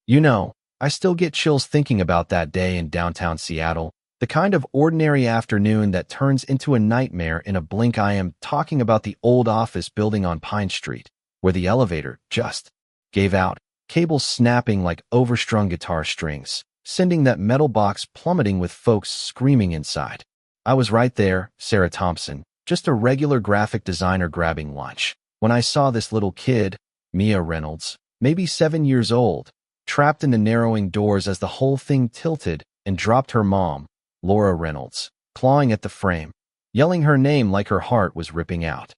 You know, I still get chills thinking about that day in downtown Seattle, the kind of ordinary afternoon that turns into a nightmare in a blink. I am talking about the old office building on Pine Street, where the elevator just gave out, cables snapping like overstrung guitar strings, sending that metal box plummeting with folks screaming inside. I was right there, Sarah Thompson, just a regular graphic designer grabbing lunch, when I saw this little kid, Mia Reynolds, maybe 7 years old, trapped in the narrowing doors as the whole thing tilted and dropped her mom, Laura Reynolds, clawing at the frame, yelling her name like her heart was ripping out.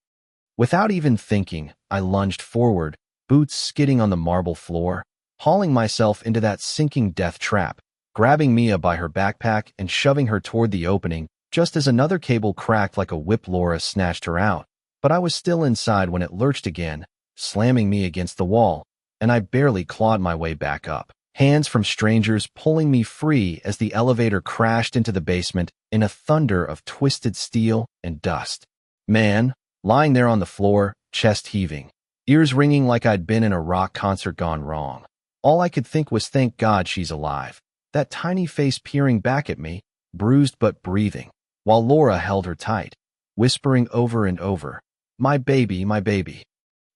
Without even thinking, I lunged forward, boots skidding on the marble floor, hauling myself into that sinking death trap, grabbing Mia by her backpack and shoving her toward the opening, just as another cable cracked like a whip. Laura snatched her out, but I was still inside when it lurched again, slamming me against the wall, and I barely clawed my way back up. Hands from strangers pulling me free as the elevator crashed into the basement in a thunder of twisted steel and dust. Man, lying there on the floor, chest heaving, ears ringing like I'd been in a rock concert gone wrong. All I could think was, thank God she's alive. That tiny face peering back at me, bruised but breathing, while Laura held her tight, whispering over and over, "My baby, my baby."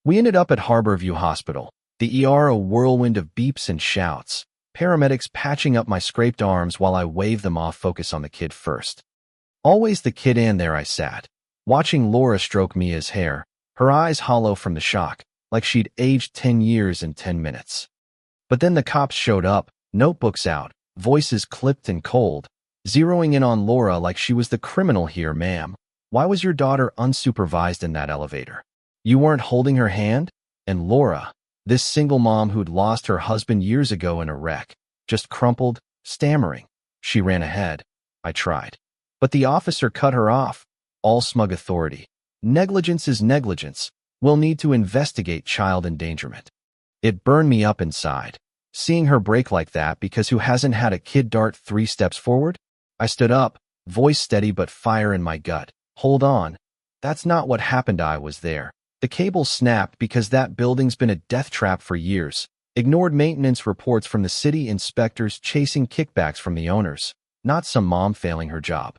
We ended up at Harborview Hospital, the ER a whirlwind of beeps and shouts, paramedics patching up my scraped arms while I waved them off. Focus on the kid first. Always the kid. And there I sat, watching Laura stroke Mia's hair, her eyes hollow from the shock, like she'd aged 10 years in 10 minutes. But then the cops showed up, notebooks out, voices clipped and cold, zeroing in on Laura like she was the criminal here. "Ma'am, why was your daughter unsupervised in that elevator? You weren't holding her hand?" And Laura, this single mom who'd lost her husband years ago in a wreck, just crumpled, stammering. She ran ahead. I tried. But the officer cut her off, all smug authority. "Negligence is negligence. We'll need to investigate child endangerment." It burned me up inside, seeing her break like that, because who hasn't had a kid dart 3 steps forward? I stood up, voice steady but fire in my gut. "Hold on. That's not what happened. I was there. The cable snapped because that building's been a death trap for years. Ignored maintenance reports from the city inspectors chasing kickbacks from the owners, not some mom failing her job."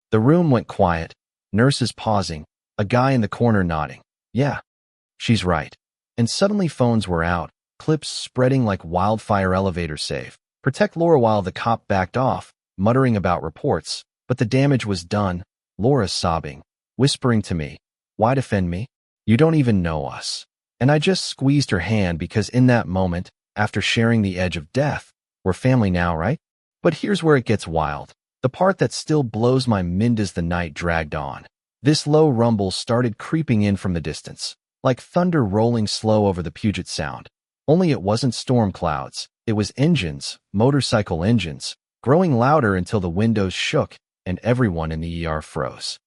The room went quiet, nurses pausing, a guy in the corner nodding. "Yeah, she's right." And suddenly phones were out, clips spreading like wildfire. "Elevator safe. Protect Laura," while the cop backed off, muttering about reports. But the damage was done. Laura sobbing, whispering to me, "Why defend me? You don't even know us." And I just squeezed her hand, because in that moment, after sharing the edge of death, we're family now, right? But here's where it gets wild. The part that still blows my mind as the night dragged on. This low rumble started creeping in from the distance, like thunder rolling slow over the Puget Sound. Only it wasn't storm clouds. It was engines, motorcycle engines, growing louder until the windows shook and everyone in the ER froze.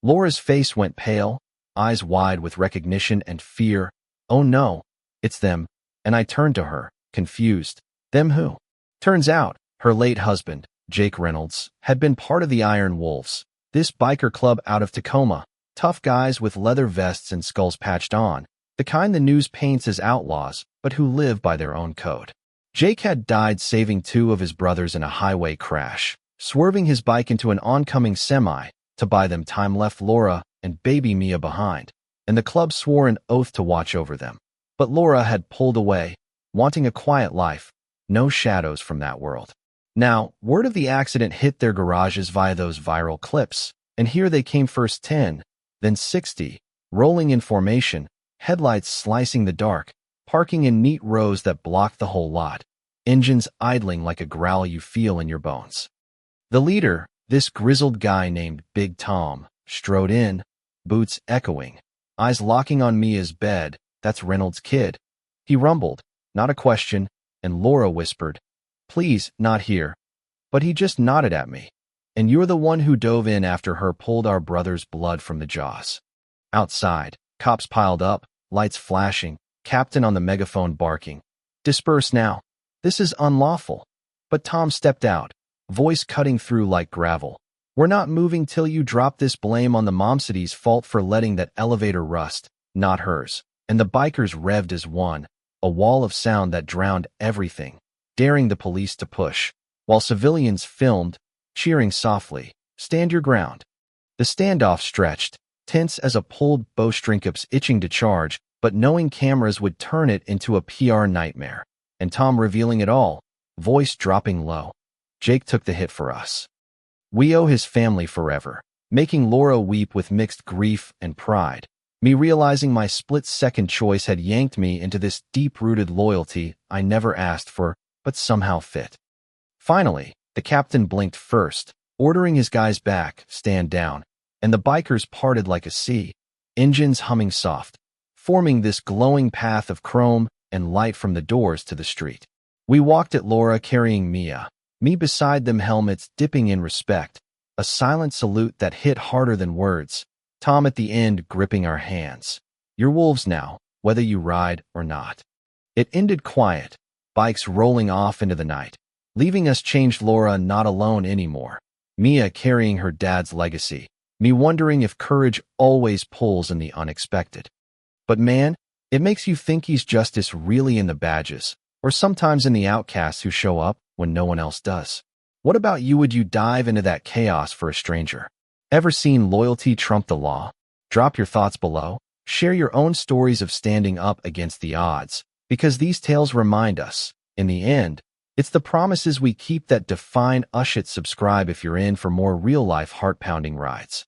Laura's face went pale, eyes wide with recognition and fear. "Oh no, it's them." And I turned to her, confused. Them who? Turns out, her late husband, Jake Reynolds, had been part of the Iron Wolves, this biker club out of Tacoma. Tough guys with leather vests and skulls patched on, the kind the news paints as outlaws, but who live by their own code. Jake had died saving 2 of his brothers in a highway crash, swerving his bike into an oncoming semi. To buy them time, left Laura and baby Mia behind, and the club swore an oath to watch over them. But Laura had pulled away, wanting a quiet life, no shadows from that world. Now, word of the accident hit their garages via those viral clips, and here they came, first 10, then 60, rolling in formation, headlights slicing the dark, parking in neat rows that blocked the whole lot, engines idling like a growl you feel in your bones. The leader, this grizzled guy named Big Tom, strode in, boots echoing, eyes locking on Mia's bed. "That's Reynolds' kid." He rumbled, not a question, and Laura whispered, "Please, not here." But he just nodded at me. "And you're the one who dove in after her, pulled our brother's blood from the jaws." Outside, cops piled up, lights flashing, captain on the megaphone barking, "Disperse now. This is unlawful." But Tom stepped out, voice cutting through like gravel. "We're not moving till you drop this. Blame on the Momcity's fault for letting that elevator rust, not hers." And the bikers revved as one, a wall of sound that drowned everything. daring the police to push, while civilians filmed, cheering softly, "Stand your ground." The standoff stretched, tense as a pulled bowstring, itching to charge, but knowing cameras would turn it into a PR nightmare. And Tom revealing it all, voice dropping low. "Jake took the hit for us. We owe his family forever," making Laura weep with mixed grief and pride. Me realizing my split-second choice had yanked me into this deep-rooted loyalty I never asked for, but somehow fit. Finally, the captain blinked first, ordering his guys back, "Stand down," and the bikers parted like a sea, engines humming soft, forming this glowing path of chrome and light from the doors to the street. We walked at Laura carrying Mia, me beside them, helmets dipping in respect, a silent salute that hit harder than words, Tom at the end gripping our hands. "You're wolves now, whether you ride or not." It ended quiet, bikes rolling off into the night, leaving us changed, Laura not alone anymore, Mia carrying her dad's legacy, me wondering if courage always pulls in the unexpected. But man, it makes you think he's justice really in the badges, or sometimes in the outcasts who show up when no one else does. What about you? Would you dive into that chaos for a stranger? Ever seen loyalty trump the law? Drop your thoughts below. Share your own stories of standing up against the odds, because these tales remind us, in the end, it's the promises we keep that define us. Subscribe if you're in for more real-life heart-pounding rides.